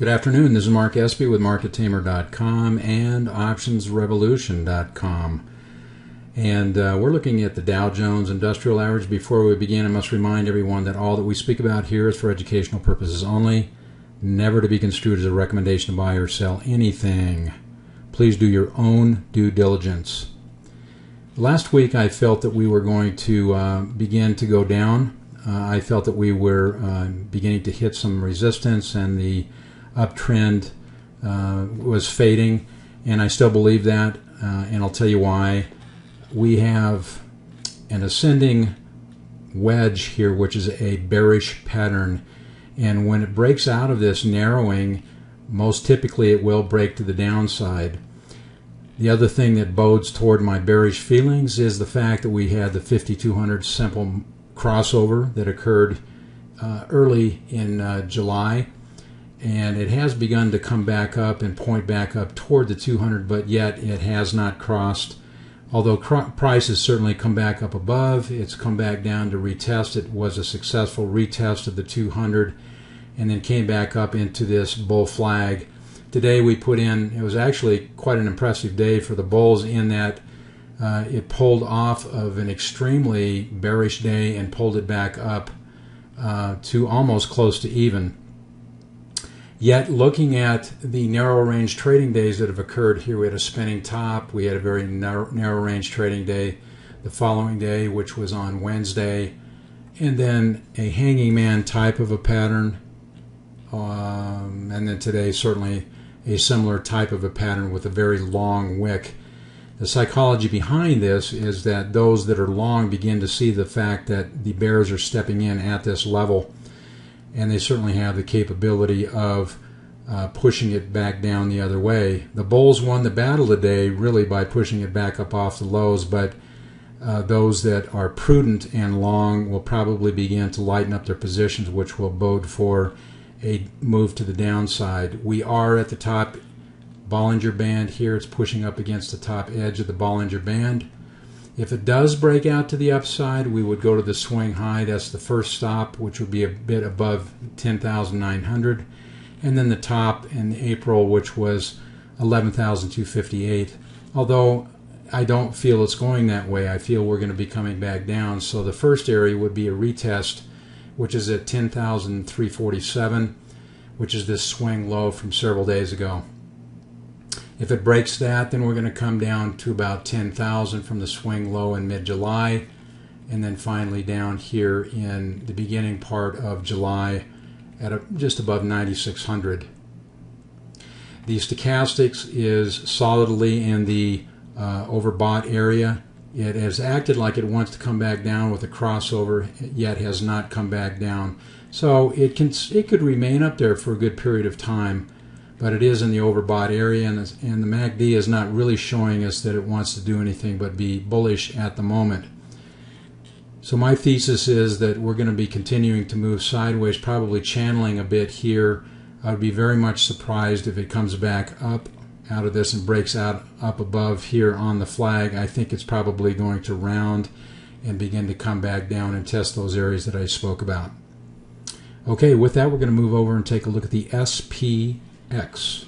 Good afternoon. This is Mark Espy with MarketTamer.com and OptionsRevolution.com. And we're looking at the Dow Jones Industrial Average. Before we begin, I must remind everyone that all that we speak about here is for educational purposes only, never to be construed as a recommendation to buy or sell anything. Please do your own due diligence. Last week I felt that we were going to begin to go down. I felt that we were beginning to hit some resistance and the uptrend was fading, and I still believe that, and I'll tell you why. We have an ascending wedge here, which is a bearish pattern, and when it breaks out of this narrowing, most typically it will break to the downside. The other thing that bodes toward my bearish feelings is the fact that we had the 5200 simple crossover that occurred early in July, and it has begun to come back up and point back up toward the 200, but yet it has not crossed. Although price has certainly come back up above, it's come back down to retest. It was a successful retest of the 200 and then came back up into this bull flag. Today we put in, it was actually quite an impressive day for the bulls in that it pulled off of an extremely bearish day and pulled it back up to almost close to even. Yet, looking at the narrow range trading days that have occurred here, we had a spinning top, we had a very narrow range trading day the following day, which was on Wednesday, and then a hanging man type of a pattern, and then today certainly a similar type of a pattern with a very long wick. The psychology behind this is that those that are long begin to see the fact that the bears are stepping in at this level, and they certainly have the capability of pushing it back down the other way. The bulls won the battle today really by pushing it back up off the lows, but those that are prudent and long will probably begin to lighten up their positions, which will bode for a move to the downside. We are at the top Bollinger Band here. It's pushing up against the top edge of the Bollinger Band. If it does break out to the upside, we would go to the swing high. That's the first stop, which would be a bit above 10,900. And then the top in April, which was 11,258. Although I don't feel it's going that way. I feel we're going to be coming back down. So the first area would be a retest, which is at 10,347, which is this swing low from several days ago. If it breaks that, then we're going to come down to about 10,000 from the swing low in mid-July, and then finally down here in the beginning part of July at just above 9,600. The stochastics is solidly in the overbought area. It has acted like it wants to come back down with a crossover, yet has not come back down. So it could remain up there for a good period of time, but it is in the overbought area, and the MACD is not really showing us that it wants to do anything but be bullish at the moment. So my thesis is that we're going to be continuing to move sideways, probably channeling a bit here. I would be very much surprised if it comes back up out of this and breaks out up above here on the flag. I think it's probably going to round and begin to come back down and test those areas that I spoke about. Okay, with that, we're going to move over and take a look at the SPX.